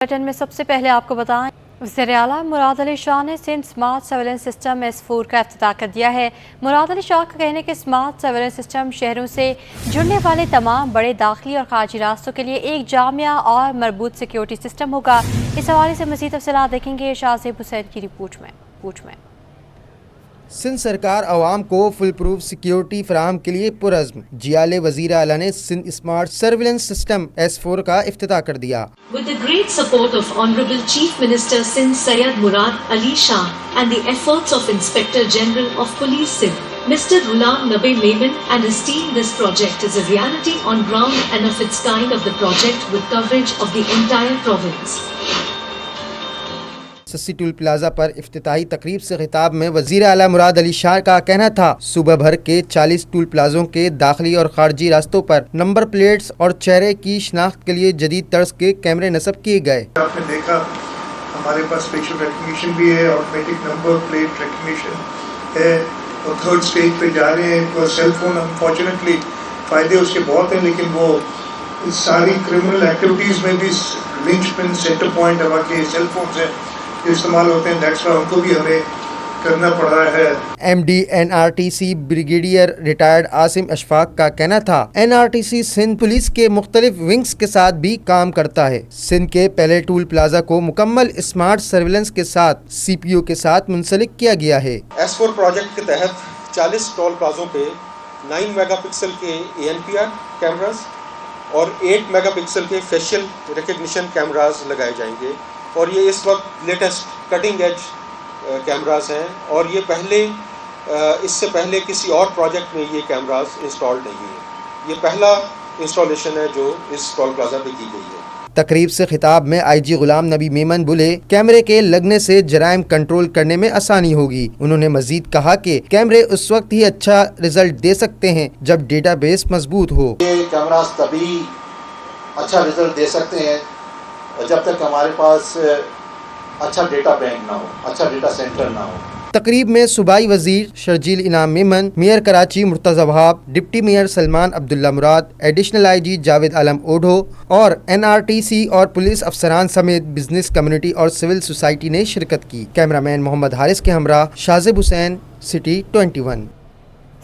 Button میں سب سے پہلے آپ کو بتائیں وزیر اعلیٰ مراد علی شاہ نے Sindh smart surveillance system S4 کا افتتاح کر دیا ہے۔ مراد علی شاہ کا کہنے کہ اسمارٹ سرویلنس سسٹم شہروں سے جڑنے والے تمام بڑے داخلی اور خارجی راستوں کے لیے ایک جامع اور مربوط سیکیورٹی سسٹم ہوگا۔ اس حوالے سے مزید تفصیلات دیکھیں گے شاہزیب حسین کی رپورٹ میں۔ سندھ سرکار عوام کو فل پروف سیکیورٹی فراہم کے لیے پرعزم۔ جیالے وزیر اعلیٰ نے Sindh smart surveillance system S4 کا افتتاح کر دیا۔ With the great support of Honorable Chief Minister Sindh Syed Murad Ali Shah and the efforts of Inspector General of Police Sindh, Mr. Ghulam Nabi Memon and his team, this project is a reality on ground and of its kind of the project with coverage of the entire province. Sassi tool plaza پر افتتاحی تقریب سے خطاب میں وزیر اعلیٰ مراد علی شاہ کا کہنا تھا صوبہ بھر کے 40 ٹول پلازوں کے داخلی اور خارجی راستوں پر نمبر پلیٹس اور چہرے کی شناخت کے لیے جدید طرز کے کیمرے نصب کیے گئے۔ آپ نے دیکھا ہمارے پاس فیشل ریکگنیشن بھی ہے، آٹومیٹک نمبر پلیٹ ریکگنیشن ہے اور تھرڈ سٹیج پہ جا رہے ہیں۔ تو سیل فون انفارچونیٹلی فائدے اس کے بہت ہیں، لیکن وہ ساری کرمنل ایکٹیویٹیز میں بھی لنچ پن سینٹر پوائنٹ ہوا کے سیل فونز ہیں استعمال ہوتے ہیں، دیٹس وائی ان کو بھی ہمیں کرنا پڑ رہا ہے۔ MD NRTC brigadier retired Asim Ashfaq کا کہنا تھا NRTC سندھ پولیس کے مختلف ونگز کے ساتھ بھی کام کرتا ہے۔ سندھ کے پہلے ٹول پلازا کو مکمل اسمارٹ سرویلنس کے ساتھ CPU کے ساتھ منسلک کیا گیا ہے۔ S4 پروجیکٹ کے تحت 40 ٹول پلازوں پہ 9 میگا پکسل کے ANPR کیمراز اور 8 میگا پکسل کے فیشل ریکگنیشن کیمراز لگائے جائیں گے، اور یہ اس وقت لیٹسٹ کٹنگ ایج کیمراز ہیں، اور یہ اس سے پہلے کسی اور پروجیکٹ میں یہ کیمراز انسٹال نہیں ہیں۔ یہ پہلا انسٹالیشن ہے جو اس ٹول پلازا پہ کی گئی ہے۔ تقریب سے خطاب میں IG غلام نبی میمن بولے کیمرے کے لگنے سے جرائم کنٹرول کرنے میں آسانی ہوگی۔ انہوں نے مزید کہا کہ کیمرے اس وقت ہی اچھا رزلٹ دے سکتے ہیں جب ڈیٹا بیس مضبوط ہو۔ یہ کیمراز تبھی اچھا رزلٹ دے سکتے ہیں جب تک ہمارے پاس اچھا ڈیٹا بینک نہ ہو، اچھا ڈیٹا سینٹر نہ ہو۔ تقریب میں صوبائی وزیر شرجیل انعام میمن، میئر کراچی مرتضی وہاب، ڈپٹی میئر سلمان عبداللہ مراد، ایڈیشنل IG جاوید عالم اوڈھو اور NRTC اور پولیس افسران سمیت بزنس کمیونٹی اور سول سوسائٹی نے شرکت کی۔ کیمرہ مین محمد حارث کے ہمراہ شاہزیب حسین، سٹی 21۔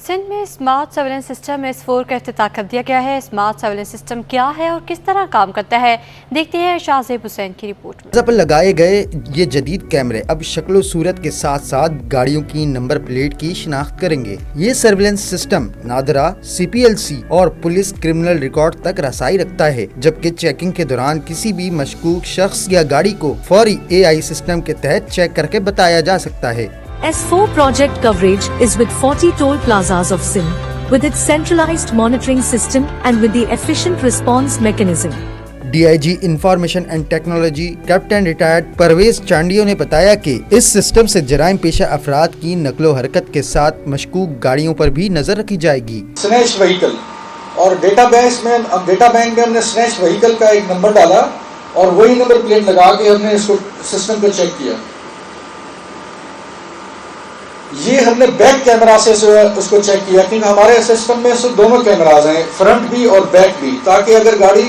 سندھ میں اسمارٹ سرویلنس سسٹم S4 کا افتتاح کر دیا گیا ہے۔ اسمارٹ سرویلنس سسٹم کیا ہے اور کس طرح کام کرتا ہے، دیکھتے ہیں شاہزیب حسین کی رپورٹ میں۔ پر لگائے گئے یہ جدید کیمرے اب شکل و صورت کے ساتھ ساتھ گاڑیوں کی نمبر پلیٹ کی شناخت کریں گے۔ یہ سرویلنس سسٹم نادرہ، CPLC اور پولیس کرمنل ریکارڈ تک رسائی رکھتا ہے، جبکہ چیکنگ کے دوران کسی بھی مشکوک شخص یا گاڑی کو فوری AI سسٹم کے تحت چیک کر کے بتایا جا سکتا ہے۔ S4 project coverage is with 40 toll plazas of Sindh, with its centralized monitoring system and with the efficient response mechanism. DIG information and technology captain retired Pervez Chandio نے بتایا کہ اس سسٹم سے جرائم پیشہ افراد کی نقل و حرکت کے ساتھ مشکوک گاڑیوں پر بھی نظر رکھی جائے گی۔ سنیچ وہیکل اور ڈیٹا بینک میں ہم نے سنیچ وہیکل کا ایک نمبر ڈالا اور وہی نمبر پلیٹ لگا کے ہم نے اس کو سسٹم کو چیک کیا۔ یہ ہم نے بیک کیمرہ سے اس کو چیک کیا، کیونکہ ہمارے سسٹم میں صرف دونوں کیمراز ہیں، فرنٹ بھی اور بیک بھی، تاکہ اگر گاڑی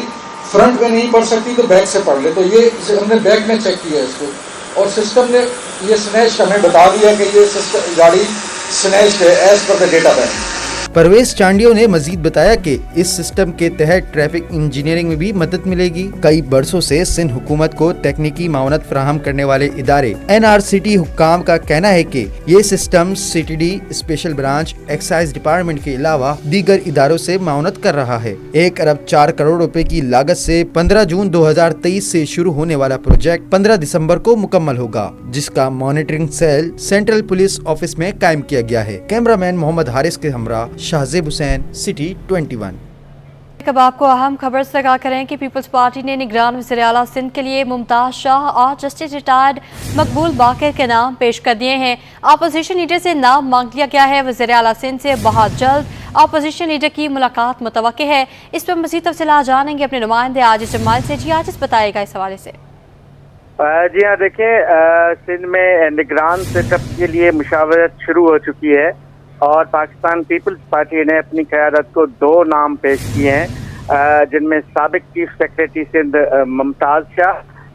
فرنٹ میں نہیں پڑ سکتی تو بیک سے پڑھ لے۔ تو یہ ہم نے بیک میں چیک کیا اس کو، اور سسٹم نے یہ سنیچ ہمیں بتا دیا کہ یہ گاڑی سنیچ ہے as per the data bank. Pervez Chandio نے مزید بتایا کہ اس سسٹم کے تحت ٹریفک انجینئرنگ میں بھی مدد ملے گی۔ کئی برسوں سے سندھ حکومت کو تکنیکی معاونت فراہم کرنے والے ادارے NRCT حکام کا کہنا ہے کہ یہ system CTD special branch excise department کے علاوہ دیگر اداروں سے معاونت کر رہا ہے۔ 1 ارب 4 کروڑ روپے کی لاگت سے 15 جون 2023 سے شروع ہونے والا پروجیکٹ 15 دسمبر کو مکمل ہوگا، جس کا monitoring cell central police office میں قائم کیا گیا ہے۔ کیمرہ مین محمد حارث کے ہمراہ شاہزیب حسین، سٹی 21۔ اب آپ کو اہم خبر سے آگاہ کریں کہ پیپلز پارٹی نے نگران وزیر اعلیٰ سندھ کے لیے ممتاز شاہ اور جسٹس ریٹائرڈ مقبول باقر کے نام پیش کر دیے ہیں۔ اپوزیشن لیڈر سے نام مانگ لیا گیا ہے۔ وزیر اعلیٰ سندھ سے بہت جلد اپوزیشن لیڈر کی ملاقات متوقع ہے۔ اس پر مزید تفصیلات جانیں گے اپنے نمائندے عاجز جمال سے۔ جی عاجز، بتائے گا اس حوالے سے۔ جی ہاں، دیکھیں سندھ میں نگران سیٹ اپ کے لیے مشاورت شروع ہو چکی ہے، اور پاکستان پیپلز پارٹی نے اپنی قیادت کو 2 نام پیش کیے ہیں، جن میں سابق چیف سیکریٹری سندھ ممتاز شاہ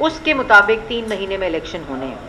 اس کے مطابق 3 مہینے میں الیکشن ہونے ہیں۔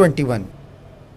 21।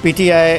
PTI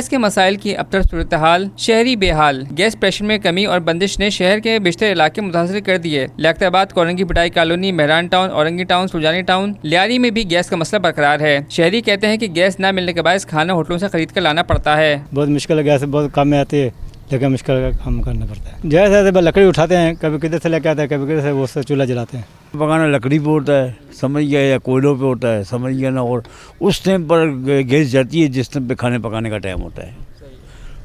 گیس کے مسائل کی ابتر صورتحال، شہری بے حال، گیس پریشر میں کمی اور بندش نے شہر کے بیشتر علاقے متاثر کر دیے۔ Liaquatabad, Korangi Bhittai colony, Mehran town, Orangi town, Saljani town, Lyari میں بھی گیس کا مسئلہ برقرار ہے۔ شہری کہتے ہیں کہ گیس نہ ملنے کے باعث کھانا ہوٹلوں سے خرید کر لانا پڑتا ہے۔ بہت مشکل ہے، گیس بہت کم میں آتی ہے لیکن مشکل کا کام کرنا پڑتا ہے۔ جیسے لکڑی اٹھاتے ہیں، کبھی کدھر سے لے کے آتے ہیں، کبھی کدھر سے وہ چولہا جلاتے ہیں۔ پکانا لکڑی پہ ہوتا ہے، سمجھ گیا، یا کوئلوں پہ ہوتا ہے، سمجھ گیا نا، اور اس ٹائم پر گیس جاتی ہے جس ٹائم پہ کھانے پکانے کا ٹائم ہوتا ہے۔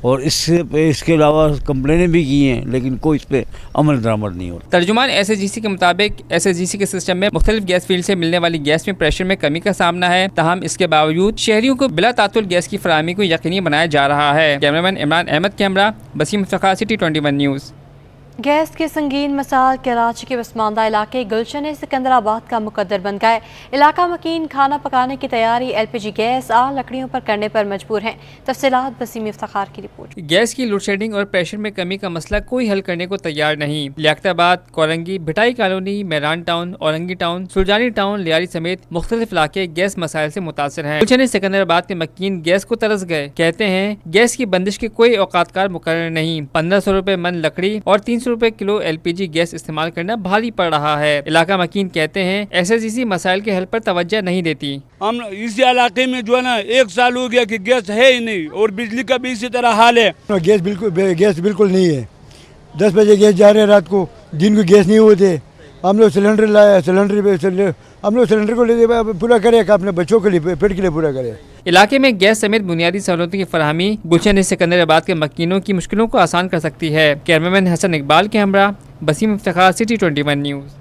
اور اس کے علاوہ کمپلینیں بھی کی ہیں لیکن کوئی اس پہ عمل درآمد نہیں ہوتا۔ ترجمان ایس ایس جی سی کے مطابق ایس ایس جی سی کے سسٹم میں مختلف گیس فیلڈ سے ملنے والی گیس میں پریشر میں کمی کا سامنا ہے، تاہم اس کے باوجود شہریوں کو بلا تعطل گیس کی فراہمی کو یقینی بنایا جا رہا ہے۔ کیمرامین عمران احمد کے ہمراہ بسیم افتخار، سٹی 21 نیوز۔ گیس کے سنگین مسائل کراچی کے پسماندہ علاقے گلشن سکندر آباد کا مقدر بن گئے۔ علاقہ مکین کھانا پکانے کی تیاری ایل پی جی گیس اور لکڑیوں پر کرنے پر مجبور ہیں۔ تفصیلات بسیم افتخار کی رپورٹ۔ گیس کی لوڈ شیڈنگ اور پریشر میں کمی کا مسئلہ کوئی حل کرنے کو تیار نہیں۔ Liaquatabad, Korangi Bhittai colony, Mehran town, Orangi town, Saljani town, Lyari سمیت مختلف علاقے گیس مسائل سے متاثر ہیں۔ گلشن سکندر آباد کے مکین گیس کو ترس گئے، کہتے ہیں گیس کی بندش کے کوئی اوقات کار مقرر نہیں۔ 1500 روپے من لکڑی اور 300 روپے کلو ایل پی جی گیس استعمال کرنا بھاری پڑ رہا ہے۔ علاقہ مکین کہتے ہیں ایس ایس جی سی مسائل کے حل پر توجہ نہیں دیتی۔ ہم اسی علاقے میں جو ہے نا 1 سال ہو گیا کہ گیس ہے ہی نہیں، اور بجلی کا بھی اسی طرح حال ہے۔ گیس بالکل نہیں ہے۔ 10 بجے گیس جا رہے ہیں رات کو، دن کو گیس نہیں ہوتے۔ ہم لوگ سلنڈر لایا، ہم لوگ سلنڈر کو لے پورا کرے کہ اپنے بچوں کے لیے، پیٹ کے لیے پورا کرے۔ علاقے میں گیس سمیت بنیادی سہولتوں کی فراہمی گلشن سکندر آباد کے مکینوں کی مشکلوں کو آسان کر سکتی ہے۔ کیمرامین حسن اقبال کے ہمراہ بسیم افتخار، سٹی 21 نیوز۔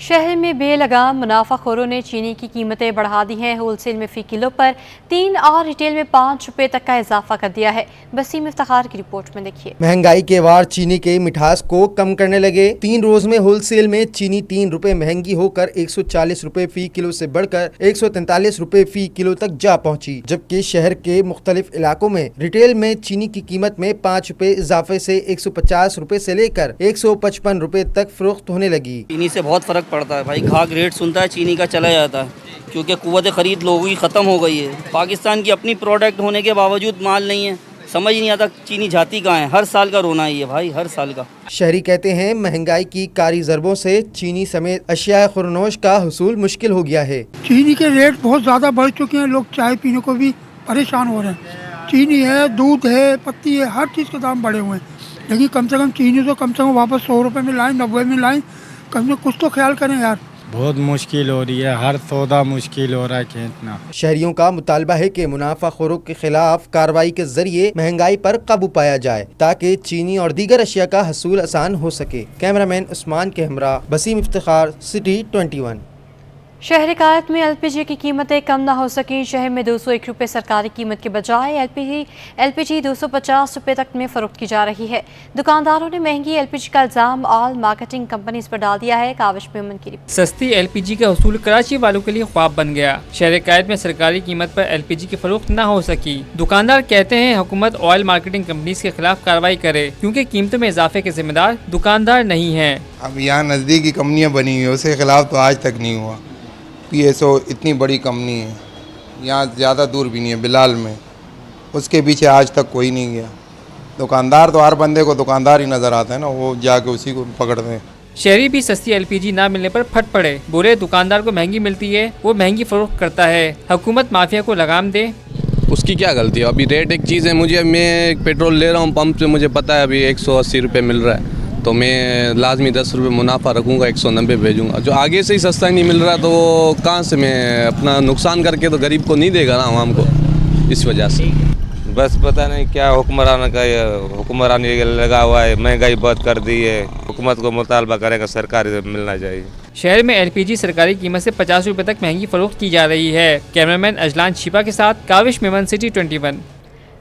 شہر میں بے لگام منافع خوروں نے چینی کی قیمتیں بڑھا دی ہیں۔ ہول سیل میں فی کلو پر 3 اور ریٹیل میں 5 روپے تک کا اضافہ کر دیا ہے۔ بسیم افتخار کی رپورٹ میں دیکھیے۔ مہنگائی کے وار چینی کے مٹھاس کو کم کرنے لگے۔ 3 روز میں ہول سیل میں چینی 3 روپے مہنگی ہو کر 140 روپے فی کلو سے بڑھ کر 143 روپے فی کلو تک جا پہنچی، جبکہ شہر کے مختلف علاقوں میں ریٹیل میں چینی کی قیمت میں 5 روپے اضافے سے 150 روپے سے لے کر 155 روپے تک فروخت ہونے لگی۔ چینی سے بہت فرق پڑتا ہے بھائی، گھاگ ریٹ سنتا ہے چینی کا چلا جاتا ہے، کیونکہ قوت خرید لوگوں کی ختم ہو گئی ہے۔ پاکستان کی اپنی پروڈکٹ ہونے کے باوجود مال نہیں ہے، سمجھ نہیں آتا چینی جاتی کہاں ہے۔ ہر سال کا رونا ہی ہے بھائی، ہر سال کا۔ شہری کہتے ہیں مہنگائی کی کاری ضربوں سے چینی سمیت اشیاء خورنوش کا حصول مشکل ہو گیا ہے۔ چینی کے ریٹ بہت زیادہ بڑھ چکے ہیں، لوگ چائے پینے کو بھی پریشان ہو رہے ہیں۔ چینی ہے، دودھ ہے، پتی ہے، ہر چیز کے دام بڑھے ہوئے ہیں، لیکن کم سے کم چینی تو کم سے کم واپس 100 روپے میں لائیں، 90 میں لائیں، کم سے کچھ تو خیال کریں یار۔ بہت مشکل ہو رہی ہے، ہر سودا مشکل ہو رہا ہے کھینچنا۔ شہریوں کا مطالبہ ہے کہ منافع خوروں کے خلاف کارروائی کے ذریعے مہنگائی پر قابو پایا جائے تاکہ چینی اور دیگر اشیاء کا حصول آسان ہو سکے۔ کیمرامین عثمان کے ہمراہ بسیم افتخار، سٹی 21۔ شہر قائد میں ایل پی جی کی قیمتیں کم نہ ہو سکیں۔ شہر میں 201 روپے سرکاری قیمت کے بجائے ایل پی جی 250 روپے تک میں فروخت کی جا رہی ہے۔ دکانداروں نے مہنگی ایل پی جی کا الزام آل مارکیٹنگ کمپنیز پر ڈال دیا ہے۔ کاوش میمن کی رپورٹ۔ سستی ایل پی جی کا حصول کراچی والوں کے لیے خواب بن گیا۔ شہر قائد میں سرکاری قیمت پر ایل پی جی کی فروخت نہ ہو سکی۔ دکاندار کہتے ہیں حکومت آئل مارکیٹنگ کمپنیز کے خلاف کارروائی کرے، کیونکہ قیمتوں میں اضافے کے ذمہ دار دکاندار نہیں ہیں۔ اب یہاں نزدیکی کمپنیاں بنی ہوئی ہیں، اس کے خلاف تو آج تک نہیں ہوا۔ پی ایس او اتنی بڑی کمپنی ہے، یہاں زیادہ دور بھی نہیں ہے، بلال میں، اس کے پیچھے آج تک کوئی نہیں گیا۔ دکاندار تو ہر بندے کو دکاندار ہی نظر آتا ہے نا، وہ جا کے اسی کو پکڑتے ہیں۔ شہری بھی سستی ایل پی جی نہ ملنے پر پھٹ پڑے، بولے دکاندار کو مہنگی ملتی ہے، وہ مہنگی فروخت کرتا ہے، حکومت مافیا کو لگام دے۔ اس کی کیا غلطی ہے؟ ابھی ریٹ ایک چیز ہے، میں پیٹرول لے رہا ہوں پمپ سے، مجھے پتہ ہے ابھی 180 روپے مل رہا ہے، تو میں لازمی 10 روپے منافع رکھوں گا، 190 بھیجوں گا۔ جو آگے سے ہی سستا نہیں مل رہا تو وہ کہاں سے میں اپنا نقصان کر کے تو غریب کو نہیں دے گا نا، عوام کو، اس وجہ سے۔ بس پتہ نہیں کیا حکمرانی لگا ہوا ہے، مہنگائی بہت کر دی ہے، حکومت کو مطالبہ کرے گا سرکاری سے ملنا چاہیے۔ شہر میں ایل پی جی سرکاری قیمت سے 50 روپے تک مہنگی فروخت کی جا رہی ہے۔ کیمرامین اجلان شیپا کے ساتھ کاوش میمن، سٹی 21۔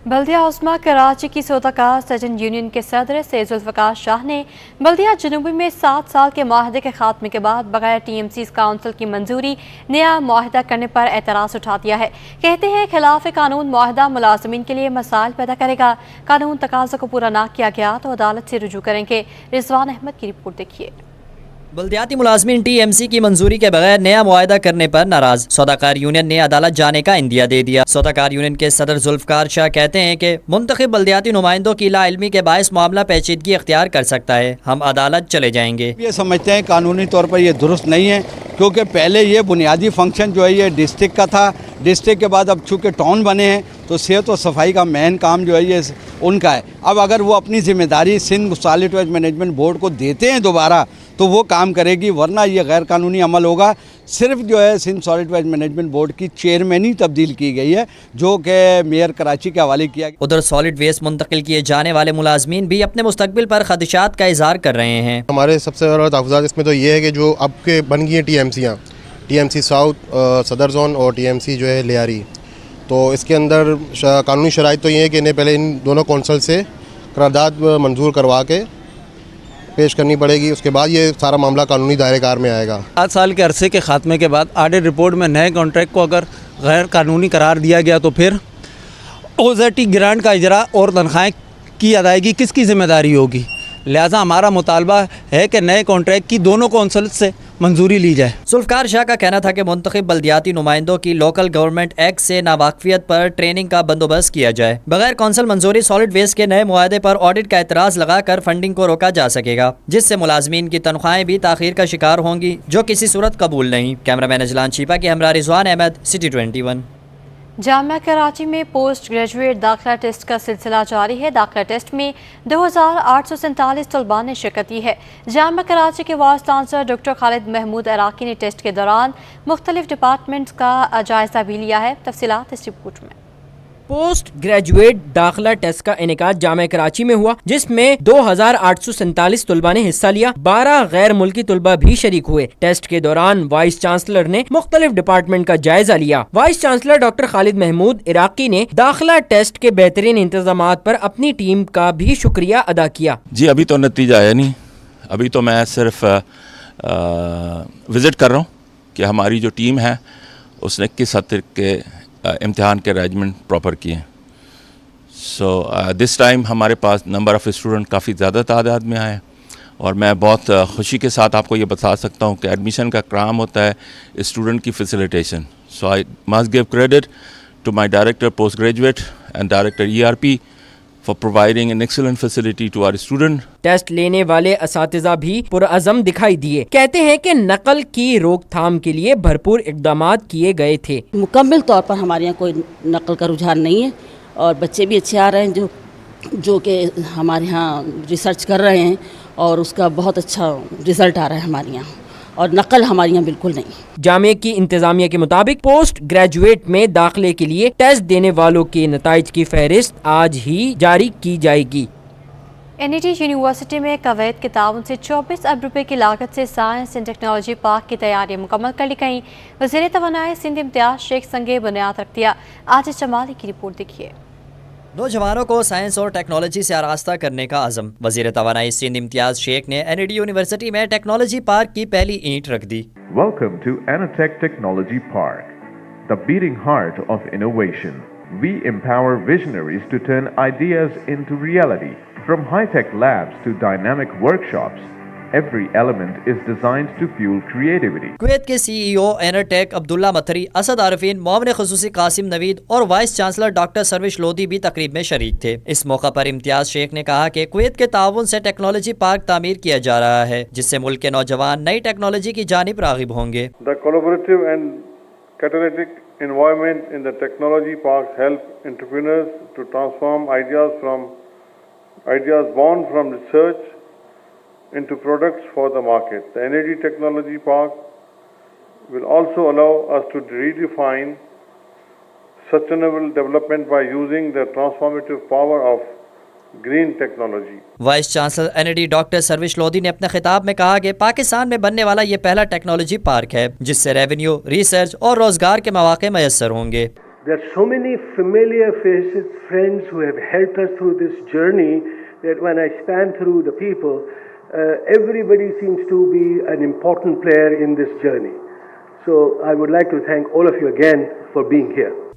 بلدیہ عظمیٰ کراچی کی سوداکار سجن یونین کے صدر سید ذوالفقار شاہ نے بلدیہ جنوبی میں 7 سال کے معاہدے کے خاتمے کے بعد بغیر ٹی ایم سی کونسل کی منظوری نیا معاہدہ کرنے پر اعتراض اٹھا دیا ہے۔ کہتے ہیں خلاف قانون معاہدہ ملازمین کے لیے مسائل پیدا کرے گا، قانون تقاضے کو پورا نہ کیا گیا تو عدالت سے رجوع کریں گے۔ رضوان احمد کی رپورٹ دیکھیے۔ بلدیاتی ملازمین ٹی ایم سی کی منظوری کے بغیر نیا معاہدہ کرنے پر ناراض، سوداکار یونین نے عدالت جانے کا عندیہ دے دیا۔ سوداکار یونین کے صدر ذوالفقار شاہ کہتے ہیں کہ منتخب بلدیاتی نمائندوں کی لا علمی کے باعث معاملہ پیچیدگی اختیار کر سکتا ہے، ہم عدالت چلے جائیں گے۔ یہ سمجھتے ہیں قانونی طور پر یہ درست نہیں ہے، کیونکہ پہلے یہ بنیادی فنکشن جو ہے یہ ڈسٹرکٹ کا تھا، ڈسٹرکٹ کے بعد اب چونکہ ٹاؤن بنے ہیں تو صحت و صفائی کا مین کام جو ہے یہ ان کا ہے۔ اب اگر وہ اپنی ذمہ داری Sindh solid waste management board کو دیتے ہیں دوبارہ تو وہ کام کرے گی، ورنہ یہ غیر قانونی عمل ہوگا۔ صرف جو ہے Sindh solid waste management board کی چیئرمین ہی تبدیل کی گئی ہے، جو کہ میئر کراچی کے حوالے کیا گیا۔ ادھر سالڈ ویسٹ منتقل کیے جانے والے ملازمین بھی اپنے مستقبل پر خدشات کا اظہار کر رہے ہیں۔ ہمارے سب سے بڑا تحفظات اس میں تو یہ ہے کہ جو اب کے بن گئی ہیں ٹی ایم سیاں، T M C south Saddar zone اور ٹی ایم سی جو ہے لیاری، تو اس کے اندر قانونی شرائط تو یہ ہے کہ انہیں پہلے ان دونوں کونسل سے قرارداد منظور کروا کے پیش کرنی پڑے گی، اس کے بعد یہ سارا معاملہ قانونی دائرے کار میں آئے گا۔ 7 سال کے عرصے کے خاتمے کے بعد آڈٹ رپورٹ میں نئے کانٹریکٹ کو اگر غیر قانونی قرار دیا گیا تو پھر اوزیٹی گرانٹ کا اجرا اور تنخواہیں کی ادائیگی کس کی ذمہ داری ہوگی؟ لہٰذا ہمارا مطالبہ ہے کہ نئے کانٹریکٹ کی دونوں کونسل سے منظوری لی جائے۔ ذوالفقار شاہ کا کہنا تھا کہ منتخب بلدیاتی نمائندوں کی لوکل گورنمنٹ ایکٹ سے ناواقفیت پر ٹریننگ کا بندوبست کیا جائے۔ بغیر کونسل منظوری سالڈ ویسٹ کے نئے معاہدے پر آڈٹ کا اعتراض لگا کر فنڈنگ کو روکا جا سکے گا، جس سے ملازمین کی تنخواہیں بھی تاخیر کا شکار ہوں گی، جو کسی صورت قبول نہیں۔ کیمرہ مین اجلان چیپا کے ہمراہ رضوان احمد، سٹی 21۔ جامعہ کراچی میں پوسٹ گریجویٹ داخلہ ٹیسٹ کا سلسلہ جاری ہے۔ داخلہ ٹیسٹ میں 2847 طلباء نے شرکت کی ہے۔ جامعہ کراچی کے وائس چانسلر ڈاکٹر خالد محمود عراقی نے ٹیسٹ کے دوران مختلف ڈپارٹمنٹس کا جائزہ بھی لیا ہے۔ تفصیلات اس رپورٹ میں۔ پوسٹ گریجویٹ داخلہ ٹیسٹ کا انعقاد جامعہ کراچی میں ہوا، جس میں 2847 طلباء نے حصہ لیا۔ 12 غیر ملکی طلباء بھی شریک ہوئے۔ ٹیسٹ کے دوران وائس چانسلر نے مختلف ڈپارٹمنٹ کا جائزہ لیا۔ وائس چانسلر ڈاکٹر خالد محمود عراقی نے داخلہ ٹیسٹ کے بہترین انتظامات پر اپنی ٹیم کا بھی شکریہ ادا کیا۔ جی ابھی تو نتیجہ آیا نہیں، ابھی تو میں صرف وزٹ کر رہا ہوں کہ ہماری جو ٹیم ہے اس نے کس حد تک کے امتحان کے ارینجمنٹ پراپر کیے ہیں۔ سو دس ٹائم ہمارے پاس نمبر آف اسٹوڈنٹ کافی زیادہ تعداد میں آئے، اور میں بہت خوشی کے ساتھ آپ کو یہ بتا سکتا ہوں کہ ایڈمیشن کا کام ہوتا ہے اسٹوڈنٹ کی facilitation. So I must give credit to my director post graduate and director ERP for providing an excellent facility to our student۔ ٹیسٹ لینے والے اساتذہ بھی پرعزم دکھائی دیے، کہتے ہیں کہ نقل کی روک تھام کے لیے بھرپور اقدامات کیے گئے تھے۔ مکمل طور پر ہمارے یہاں کوئی نقل کا رجحان نہیں ہے، اور بچے بھی اچھے آ رہے ہیں جو کہ ہمارے یہاں ریسرچ کر رہے ہیں، اور اس کا بہت اچھا رزلٹ آ رہا ہے ہمارے یہاں، اور نقل ہمارے یہاں بالکل نہیں۔ جامعہ کی انتظامیہ کے مطابق پوسٹ گریجویٹ میں داخلے کے لیے ٹیسٹ دینے والوں کے نتائج کی فہرست آج ہی جاری کی جائے گی۔ NET یونیورسٹی میں کویت کے تعاون سے 24 ارب روپے کی لاگت سے سائنس اینڈ ٹیکنالوجی پارک کی تیاریاں مکمل کر لی گئیں۔ وزیر توانائی سندھ امتیاز شیخ سنگے بنیاد رکھ دیا۔ آج جمالی کی رپورٹ دیکھیے۔ نوجوانوں کو سائنس اور ٹیکنالوجی سے آراستہ کرنے کا عزم، وزیر توانائی سندھ امتیاز شیخ نے NET یونیورسٹی میں ٹیکنالوجی پارک کی پہلی اینٹ رکھ دی۔ Welcome to Anatech Technology Park, the beating heart of innovation. We empower visionaries to turn ideas into reality. From high-tech labs to dynamic workshops, every element is designed to fuel creativity. Kuwait کے CEO انرٹیک عبداللہ متھری، اسد عارفین، معاون خصوصی قاسم نوید اور vice chancellor doctor Sarosh Lodhi بھی تقریب میں شریک تھے۔ اس موقع پر امتیاز شیخ نے کہا کہ کویت کے تعاون سے ٹیکنالوجی پارک تعمیر کیا جا رہا ہے، جس سے ملک کے نوجوان نئی ٹیکنالوجی کی جانب راغب ہوں گے۔ The collaborative and catalytic environment in the technology parks help entrepreneurs to transform ideas born from research into products for the market. The NED Technology Park will also allow us to redefine sustainable development by using the transformative power of green technology. Vice chancellor NED doctor Sarosh Lodhi نے اپنے خطاب میں کہا کہ پاکستان میں بننے والا یہ پہلا ٹیکنالوجی پارک ہے جس سے ریونیو، ریسرچ اور روزگار کے مواقع میسر ہوں گے۔ There are so many familiar faces, friends who have helped us through this journey that when I span through the people, everybody seems to be an important player in this journey. So I would like to thank all of you again for being here.